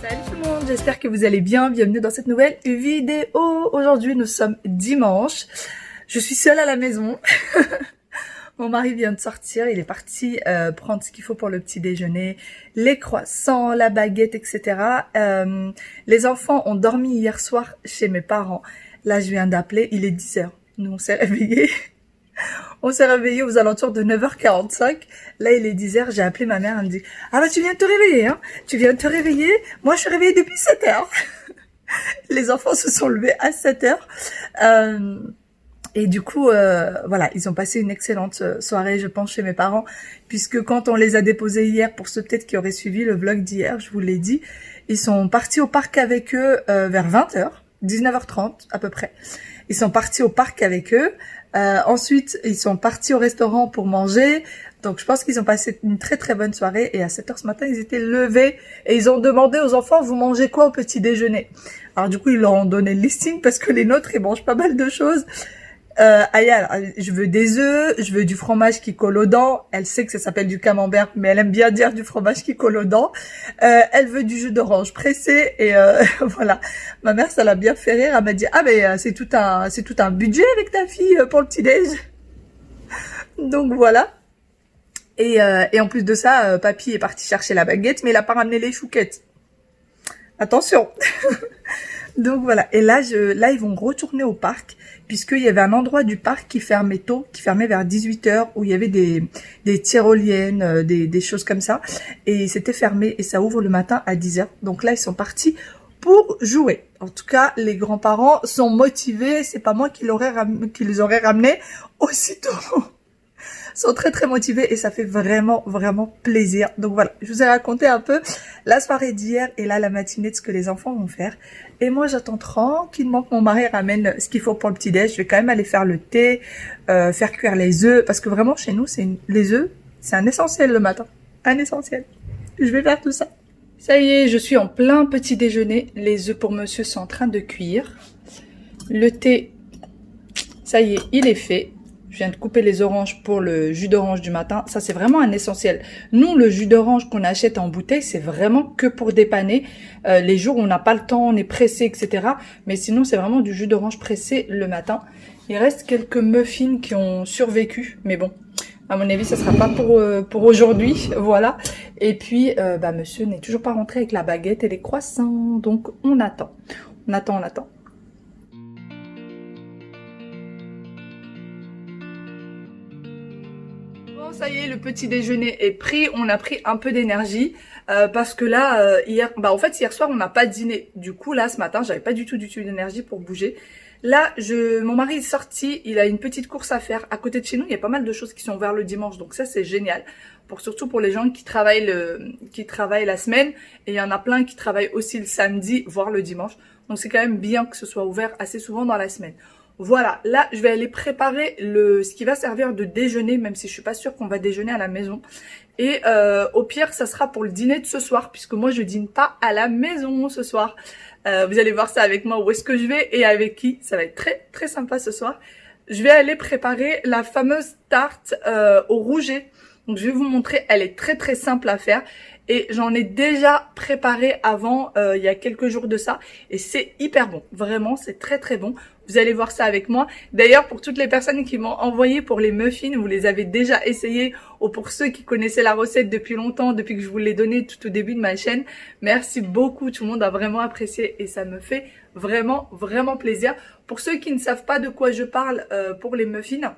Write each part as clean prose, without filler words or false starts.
Salut tout le monde, j'espère que vous allez bien. Bienvenue dans cette nouvelle vidéo. Aujourd'hui, nous sommes dimanche. Je suis seule à la maison. Mon mari vient de sortir, il est parti prendre ce qu'il faut pour le petit déjeuner, les croissants, la baguette, etc. Les enfants ont dormi hier soir chez mes parents. Là, je viens d'appeler, il est 10h. Nous, on s'est réveillés. On s'est réveillés aux alentours de 9h45. Là, il est 10h, j'ai appelé ma mère, elle me dit « Ah bah tu viens de te réveiller, hein? Tu viens de te réveiller? Moi, je suis réveillée depuis 7h. » Les enfants se sont levés à 7h. Et du coup, voilà, ils ont passé une excellente soirée, je pense, chez mes parents, puisque quand on les a déposés hier, pour ceux peut-être qui auraient suivi le vlog d'hier, je vous l'ai dit, ils sont partis au parc avec eux vers 20h, 19h30 à peu près. Ils sont partis au parc avec eux. Ensuite, ils sont partis au restaurant pour manger. Donc, je pense qu'ils ont passé une très très bonne soirée. Et à 7h ce matin, ils étaient levés et ils ont demandé aux enfants, vous mangez quoi au petit déjeuner? Alors du coup, ils leur ont donné le listing parce que les nôtres, ils mangent pas mal de choses. Aya, je veux des œufs, je veux du fromage qui colle aux dents. Elle sait que ça s'appelle du camembert, mais elle aime bien dire du fromage qui colle aux dents. Elle veut du jus d'orange pressé et voilà. Ma mère, ça l'a bien fait rire. Elle m'a dit ah mais c'est tout un budget avec ta fille pour le petit déj. Donc voilà. Et en plus de ça, papy est parti chercher la baguette, mais il a pas ramené les chouquettes. Attention. Donc voilà, et là ils vont retourner au parc, puisqu'il y avait un endroit du parc qui fermait tôt, qui fermait vers 18h, où il y avait des tyroliennes, des choses comme ça, et c'était fermé, et ça ouvre le matin à 10h. Donc là, ils sont partis pour jouer. En tout cas, les grands-parents sont motivés, c'est pas moi qui les aurais ramenés aussitôt. Sont très très motivés et ça fait vraiment vraiment plaisir. Donc voilà, je vous ai raconté un peu la soirée d'hier et là la matinée de ce que les enfants vont faire. Et moi j'attends tranquillement que mon mari ramène ce qu'il faut pour le petit déj. Je vais quand même aller faire le thé, faire cuire les œufs parce que vraiment chez nous les œufs c'est un essentiel le matin, un essentiel. Je vais faire tout ça. Ça y est, je suis en plein petit déjeuner. Les œufs pour monsieur sont en train de cuire. Le thé, ça y est, il est fait. Je viens de couper les oranges pour le jus d'orange du matin. Ça, c'est vraiment un essentiel. Nous, le jus d'orange qu'on achète en bouteille, c'est vraiment que pour dépanner. Les jours où on n'a pas le temps, on est pressé, etc. Mais sinon, c'est vraiment du jus d'orange pressé le matin. Il reste quelques muffins qui ont survécu. Mais bon, à mon avis, ça sera pas pour aujourd'hui. Voilà. Et puis, monsieur n'est toujours pas rentré avec la baguette et les croissants. Donc, on attend. On attend. Ça y est, le petit déjeuner est pris. On a pris un peu d'énergie parce que là, hier soir, on n'a pas dîné. Du coup, là, ce matin, j'avais pas du tout d'énergie pour bouger. Là, mon mari est sorti. Il a une petite course à faire. À côté de chez nous, il y a pas mal de choses qui sont ouvertes le dimanche. Donc ça, c'est génial. Surtout pour les gens qui travaillent la semaine. Et il y en a plein qui travaillent aussi le samedi, voire le dimanche. Donc c'est quand même bien que ce soit ouvert assez souvent dans la semaine. Voilà, là, je vais aller préparer ce qui va servir de déjeuner, même si je suis pas sûre qu'on va déjeuner à la maison. Et au pire, ça sera pour le dîner de ce soir, puisque moi, je dîne pas à la maison ce soir. Vous allez voir ça avec moi, où est-ce que je vais et avec qui. Ça va être très, très sympa ce soir. Je vais aller préparer la fameuse tarte au rouget. Donc, je vais vous montrer, elle est très, très simple à faire. Et j'en ai déjà préparé avant, il y a quelques jours de ça. Et c'est hyper bon. Vraiment, c'est très très bon. Vous allez voir ça avec moi. D'ailleurs, pour toutes les personnes qui m'ont envoyé pour les muffins, vous les avez déjà essayés. Ou pour ceux qui connaissaient la recette depuis longtemps, depuis que je vous l'ai donnée tout au début de ma chaîne. Merci beaucoup. Tout le monde a vraiment apprécié. Et ça me fait vraiment, vraiment plaisir. Pour ceux qui ne savent pas de quoi je parle pour les muffins,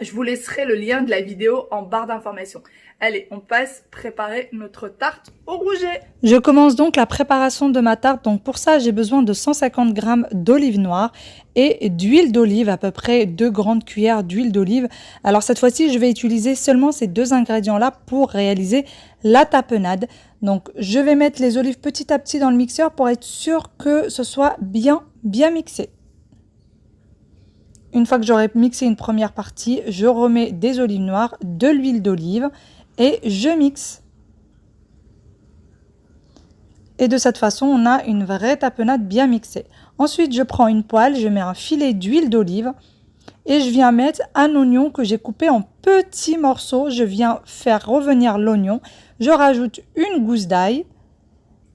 je vous laisserai le lien de la vidéo en barre d'information. Allez, on passe préparer notre tarte au rouget. Je commence donc la préparation de ma tarte. Donc pour ça, j'ai besoin de 150 g d'olive noire et d'huile d'olive, à peu près 2 grandes cuillères d'huile d'olive. Alors cette fois-ci, je vais utiliser seulement ces 2 ingrédients-là pour réaliser la tapenade. Donc je vais mettre les olives petit à petit dans le mixeur pour être sûr que ce soit bien mixé. Une fois que j'aurai mixé une première partie, je remets des olives noires, de l'huile d'olive et je mixe. Et de cette façon, on a une vraie tapenade bien mixée. Ensuite, je prends une poêle, je mets un filet d'huile d'olive et je viens mettre un oignon que j'ai coupé en petits morceaux. Je viens faire revenir l'oignon. Je rajoute une gousse d'ail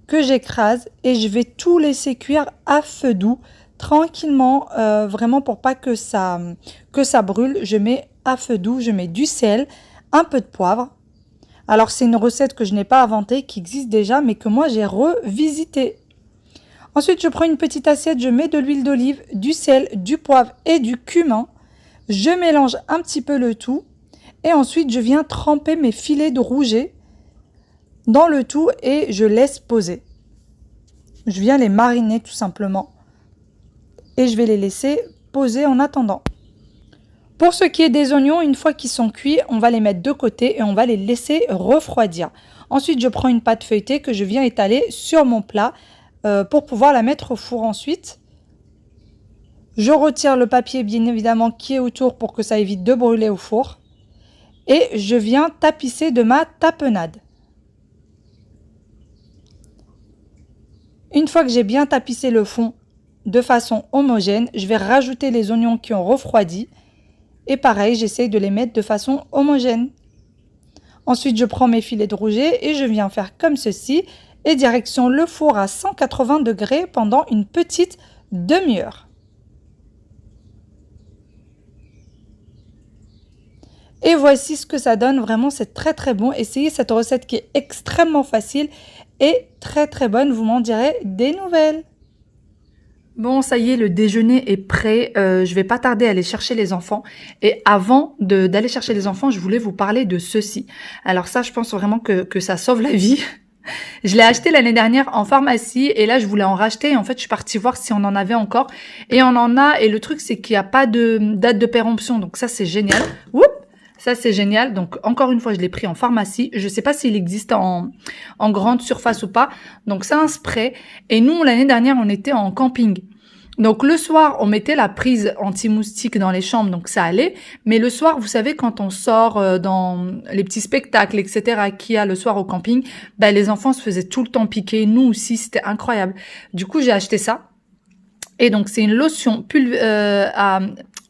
que j'écrase et je vais tout laisser cuire à feu doux, tranquillement, vraiment pour pas que ça brûle. Je mets à feu doux, je mets du sel, un peu de poivre. Alors c'est une recette que je n'ai pas inventée, qui existe déjà, mais que moi j'ai revisitée. Ensuite, je prends une petite assiette, je mets de l'huile d'olive, du sel, du poivre et du cumin. Je mélange un petit peu le tout et ensuite je viens tremper mes filets de rouget dans le tout et je laisse poser. Je viens les mariner tout simplement et je vais les laisser poser en attendant. Pour ce qui est des oignons, une fois qu'ils sont cuits, on va les mettre de côté et on va les laisser refroidir. Ensuite, je prends une pâte feuilletée que je viens étaler sur mon plat pour pouvoir la mettre au four ensuite. Je retire le papier bien évidemment qui est autour pour que ça évite de brûler au four. Et je viens tapisser de ma tapenade. Une fois que j'ai bien tapissé le fond de façon homogène, je vais rajouter les oignons qui ont refroidi. Et pareil, j'essaye de les mettre de façon homogène. Ensuite, je prends mes filets de rouget et je viens faire comme ceci. Et direction le four à 180 degrés pendant une petite demi-heure. Et voici ce que ça donne. Vraiment, c'est très très bon. Essayez cette recette qui est extrêmement facile et très très bonne. Vous m'en direz des nouvelles. Bon, ça y est, le déjeuner est prêt. Je vais pas tarder à aller chercher les enfants. Et avant d'aller chercher les enfants, je voulais vous parler de ceci. Alors ça, je pense vraiment que ça sauve la vie. Je l'ai acheté l'année dernière en pharmacie et là, je voulais en racheter. En fait, je suis partie voir si on en avait encore. Et on en a. Et le truc, c'est qu'il n'y a pas de date de péremption. Donc ça, c'est génial. Oups! Ça, c'est génial. Donc, encore une fois, je l'ai pris en pharmacie. Je ne sais pas s'il existe en grande surface ou pas. Donc, c'est un spray. Et nous, l'année dernière, on était en camping. Donc, le soir, on mettait la prise anti-moustique dans les chambres. Donc, ça allait. Mais le soir, vous savez, quand on sort dans les petits spectacles, etc., qu'il y a le soir au camping, ben, les enfants se faisaient tout le temps piquer. Nous aussi, c'était incroyable. Du coup, j'ai acheté ça. Et donc, c'est une lotion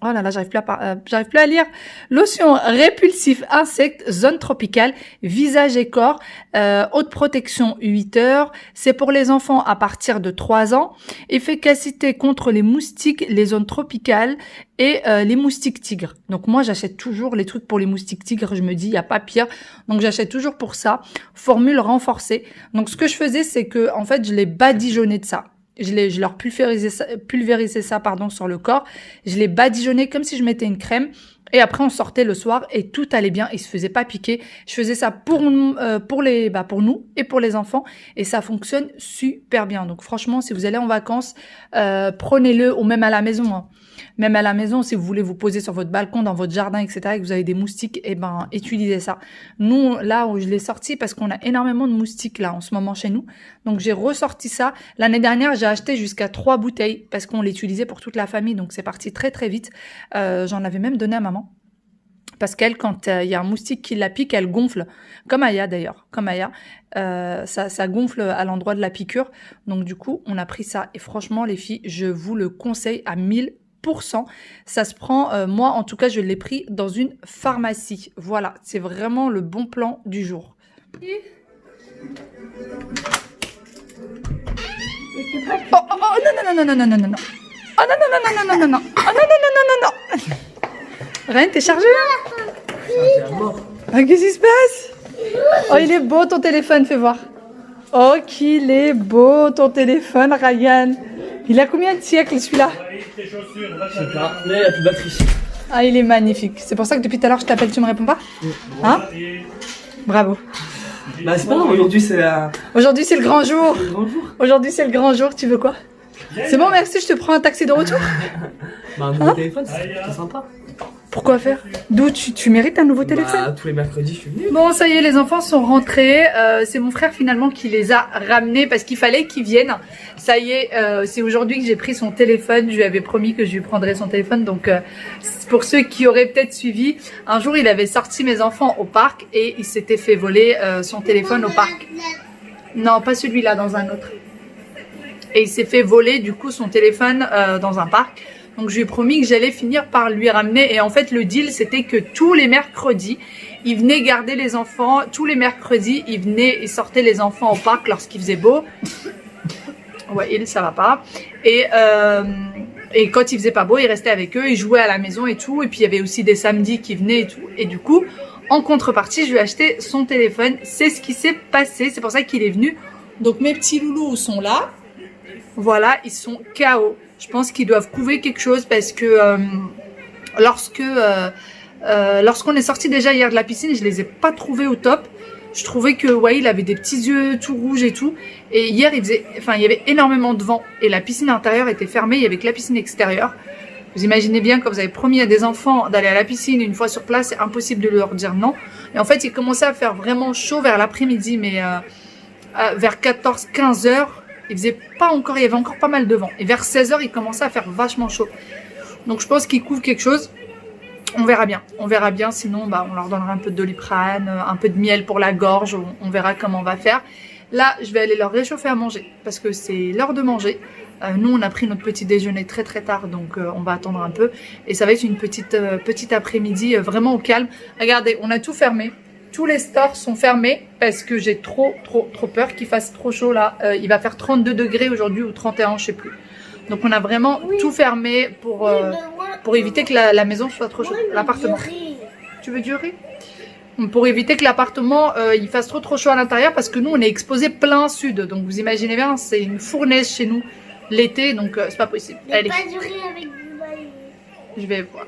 oh là là, j'arrive plus à lire. Lotion répulsif insectes, zone tropicale, visage et corps, haute protection 8 heures. C'est pour les enfants à partir de 3 ans. Efficacité contre les moustiques, les zones tropicales et les moustiques tigres. Donc moi, j'achète toujours les trucs pour les moustiques tigres. Je me dis, il n'y a pas pire. Donc j'achète toujours pour ça. Formule renforcée. Donc ce que je faisais, c'est que en fait, je les badigeonnais de ça. Je leur pulvérisais ça sur le corps. Je les badigeonnais comme si je mettais une crème. Et après, on sortait le soir et tout allait bien. Ils se faisaient pas piquer. Je faisais ça pour nous et pour les enfants. Et ça fonctionne super bien. Donc franchement, si vous allez en vacances, prenez-le ou même à la maison. Hein. Même à la maison, si vous voulez vous poser sur votre balcon, dans votre jardin, etc., et que vous avez des moustiques, utilisez ça. Nous, là où je l'ai sorti, parce qu'on a énormément de moustiques là en ce moment chez nous, donc j'ai ressorti ça. L'année dernière, j'ai acheté jusqu'à 3 bouteilles, parce qu'on l'utilisait pour toute la famille, donc c'est parti très très vite. J'en avais même donné à maman. Parce qu'elle, quand il y a un moustique qui la pique, elle gonfle. Comme Aya d'ailleurs, ça gonfle à l'endroit de la piqûre. Donc du coup, on a pris ça. Et franchement, les filles, je vous le conseille à 1000%. Ça se prend, moi en tout cas, je l'ai pris dans une pharmacie. Voilà, c'est vraiment le bon plan du jour. Oh non. Oh non. Reine, t'es chargée là? Ah, qu'est-ce qui se passe? Oh, il est beau ton téléphone, fais voir. Oh, qu'il est beau ton téléphone, Ryan. Il a combien de siècles celui-là? Je sais pas, mais il n'y a plus de batterie. Ah, il est magnifique. C'est pour ça que depuis tout à l'heure je t'appelle, tu me réponds pas? Hein? Bravo. Bah c'est pas grave, aujourd'hui c'est Aujourd'hui c'est le grand jour. Aujourd'hui c'est le grand jour, tu veux quoi? C'est bon, merci, je te prends un taxi de retour. Bah un nouveau téléphone, c'est sympa. Pourquoi faire? D'où tu mérites un nouveau téléphone? Tous les mercredis je suis venu. Bon, ça y est, les enfants sont rentrés. C'est mon frère finalement qui les a ramenés parce qu'il fallait qu'ils viennent. Ça y est, c'est aujourd'hui que j'ai pris son téléphone. Je lui avais promis que je lui prendrais son téléphone. Donc pour ceux qui auraient peut-être suivi, un jour il avait sorti mes enfants au parc et il s'était fait voler son téléphone au parc. Non, pas celui-là, dans un autre. Et il s'est fait voler du coup son téléphone dans un parc. Donc je lui ai promis que j'allais finir par lui ramener. Et en fait le deal c'était que tous les mercredis, il venait garder les enfants tous les mercredis. Il sortait les enfants au parc lorsqu'il faisait beau. Ouais, ça va pas. Et quand il faisait pas beau, il restait avec eux, il jouait à la maison et tout. Et puis il y avait aussi des samedis qui venaient et tout. Et du coup, en contrepartie, je lui ai acheté son téléphone. C'est ce qui s'est passé. C'est pour ça qu'il est venu. Donc mes petits loulous sont là. Voilà, ils sont KO. Je pense qu'ils doivent couver quelque chose parce que lorsqu'on est sorti déjà hier de la piscine, je les ai pas trouvés au top. Je trouvais que ouais, il avait des petits yeux tout rouges et tout. Et hier, il y avait énormément de vent et la piscine intérieure était fermée. Il y avait que la piscine extérieure. Vous imaginez bien quand vous avez promis à des enfants d'aller à la piscine une fois sur place, c'est impossible de leur dire non. Et en fait, il commençait à faire vraiment chaud vers l'après-midi, mais vers 14-15 heures, il y avait encore pas mal de vent. Et vers 16 heures, il commençait à faire vachement chaud. Donc je pense qu'il couvre quelque chose. On verra bien, sinon on leur donnera un peu de Doliprane, un peu de miel pour la gorge, on verra comment on va faire. Là, je vais aller leur réchauffer à manger, parce que c'est l'heure de manger. Nous, on a pris notre petit déjeuner très très tard, donc on va attendre un peu. Et ça va être une petite après-midi vraiment au calme. Regardez, on a tout fermé. Tous les stores sont fermés, parce que j'ai trop peur qu'il fasse trop chaud là. Il va faire 32 degrés aujourd'hui, ou 31, je sais plus. Donc on a vraiment tout fermé pour éviter que la maison soit trop chaude. L'appartement. Tu veux du riz? Pour éviter que l'appartement il fasse trop chaud à l'intérieur, parce que nous on est exposé plein sud. Donc vous imaginez bien, c'est une fournaise chez nous l'été, donc c'est pas possible. Allez. Pas du riz avec du maïs. Je vais voir.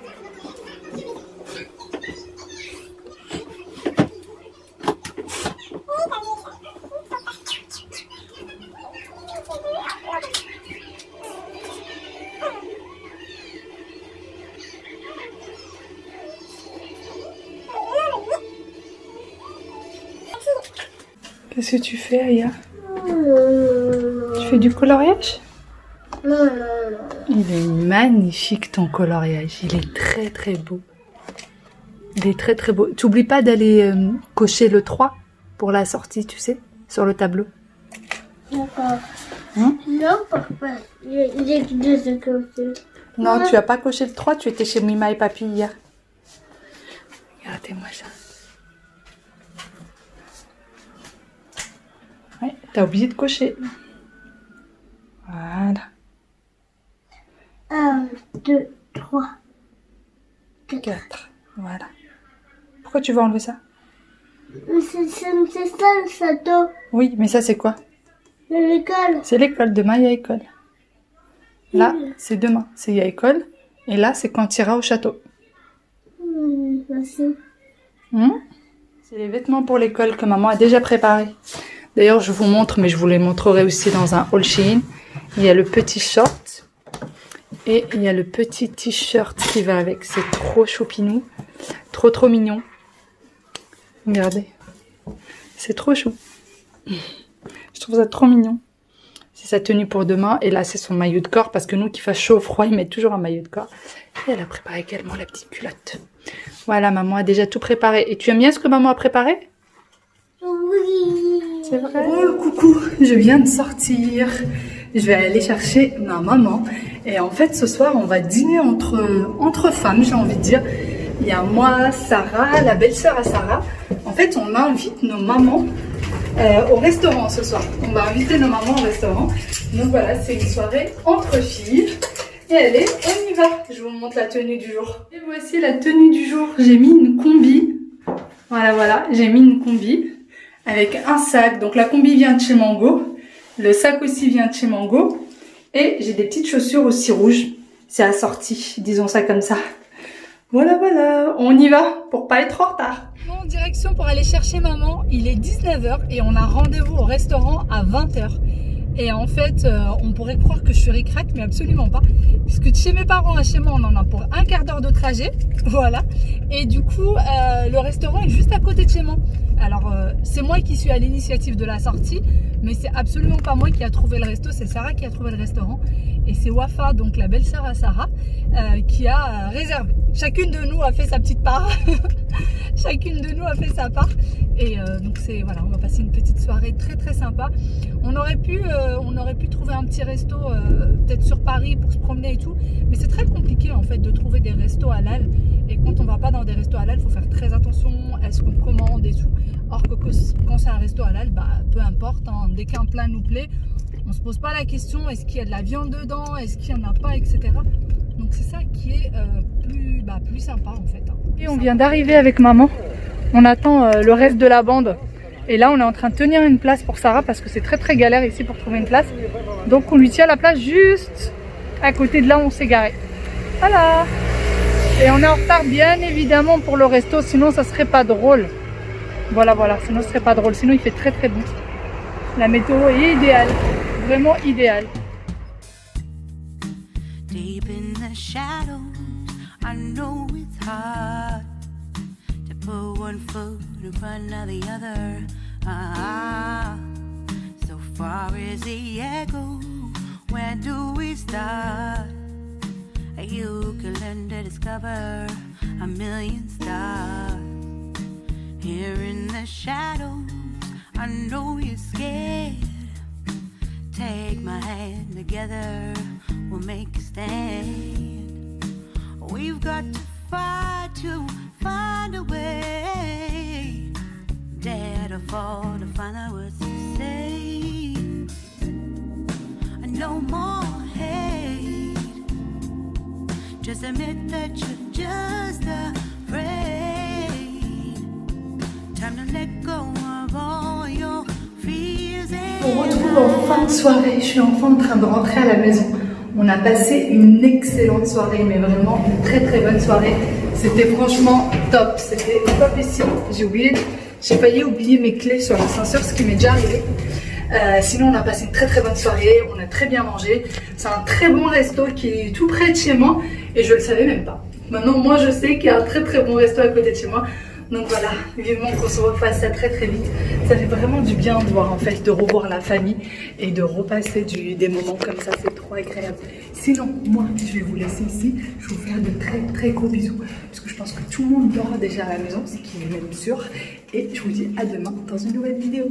Qu'est-ce que tu fais, Aya? Tu fais du coloriage? Non. Il est magnifique ton coloriage, il est très beau. Il est très beau. T'oublies pas d'aller cocher le 3 pour la sortie, tu sais, sur le tableau. D'accord. Hein? Non, papa. J'ai deux côtés. Non, tu as pas coché le 3, tu étais chez Mima et Papy hier. Regardez-moi ça. Ouais, t'as oublié de cocher. Voilà. 1, 2, 3, 4. Voilà. Pourquoi tu veux enlever ça? C'est ça le château Oui, mais ça c'est quoi? de l'école. C'est l'école, demain il y a école. Là, c'est demain, il y a école. Et là, c'est quand tu iras au château. Merci. C'est les vêtements pour l'école que maman a déjà préparés. D'ailleurs, je vous montre, mais je vous les montrerai aussi dans un haul Shein. Il y a le petit short. Et il y a le petit t-shirt qui va avec. C'est trop choupinou. Trop mignon. Regardez. C'est trop chou. Je trouve ça trop mignon. C'est sa tenue pour demain. Et là, c'est son maillot de corps. Parce que nous, qu'il fasse chaud ou froid, ils mettent toujours un maillot de corps. Et elle a préparé également la petite culotte. Voilà, maman a déjà tout préparé. Et tu aimes bien ce que maman a préparé? Oui. C'est vrai. Oh, coucou, je viens de sortir. Je vais aller chercher ma maman. Et en fait, ce soir, on va dîner entre femmes, j'ai envie de dire. Il y a moi, Sarah, la belle-sœur à Sarah. En fait, on invite nos mamans au restaurant ce soir. On va inviter nos mamans au restaurant. Donc voilà, c'est une soirée entre filles. Et allez, on y va. Je vous montre la tenue du jour. Et voici la tenue du jour. J'ai mis une combi. Voilà, j'ai mis une combi avec un sac. Donc la combi vient de chez Mango. Le sac aussi vient de chez Mango. Et j'ai des petites chaussures aussi rouges. C'est assorti, disons ça comme ça. Voilà, on y va pour pas être en retard. En direction pour aller chercher maman, il est 19h et on a rendez-vous au restaurant à 20h. Et en fait, on pourrait croire que je suis ric-rac, mais absolument pas. Puisque de chez mes parents à chez moi, on en a pour un quart d'heure de trajet. Voilà. Et du coup, le restaurant est juste à côté de chez moi. Alors, c'est moi qui suis à l'initiative de la sortie, mais c'est absolument pas moi qui a trouvé le resto, c'est Sarah qui a trouvé le restaurant. Et c'est Wafa, donc la belle-sœur à Sarah, qui a réservé. Chacune de nous a fait sa petite part. Chacune de nous a fait sa part. Et donc voilà, on va passer une petite soirée très sympa. On aurait pu trouver un petit resto peut-être sur Paris pour se promener et tout, mais c'est très compliqué en fait de trouver des restos halal. Et quand on va pas dans des restos halal, il faut faire très attention à ce qu'on commande et tout. Or que quand c'est un resto halal, bah, peu importe, hein, dès qu'un plat nous plaît, on se pose pas la question est-ce qu'il y a de la viande dedans, est-ce qu'il y en a pas, etc. Donc c'est ça qui est plus sympa en fait. Et on vient d'arriver avec maman, on attend le reste de la bande. Et là on est en train de tenir une place pour Sarah parce que c'est très galère ici pour trouver une place. Donc on lui tient la place juste à côté de là où on s'est garé. Voilà. Et on est en retard bien évidemment pour le resto, sinon ça serait pas drôle. Voilà, sinon ce serait pas drôle, sinon il fait très bon. La météo est idéale, vraiment idéale. Deep in the shadows, I know it's hard to put one foot in front of the other. So far as the echo, where do we start? You can learn to discover a million stars. Here in the shadows, I know you're scared. Take my hand together, we'll make a stand. We've got to fight to find a way. Dare to fall to find out what to say. No more hate. Just admit that you're just afraid. Time to let go of all your fears. On retrouve en fin de soirée, je suis enfin en train de rentrer à la maison. On a passé une excellente soirée, mais vraiment une très bonne soirée. C'était franchement top, c'était top ici. J'ai failli oublier mes clés sur l'ascenseur, ce qui m'est déjà arrivé. Sinon on a passé une très bonne soirée, on a très bien mangé. C'est un très bon resto qui est tout près de chez moi et je le savais même pas. Maintenant moi je sais qu'il y a un très bon resto à côté de chez moi. Donc voilà, vivement qu'on se refasse ça très vite. Ça fait vraiment du bien de voir en fait, de revoir la famille et de repasser des moments comme ça, c'est trop agréable. Sinon, moi je vais vous laisser ici, je vais vous faire de très gros bisous parce que je pense que tout le monde dort déjà à la maison, ce qui est même sûr. Et je vous dis à demain dans une nouvelle vidéo.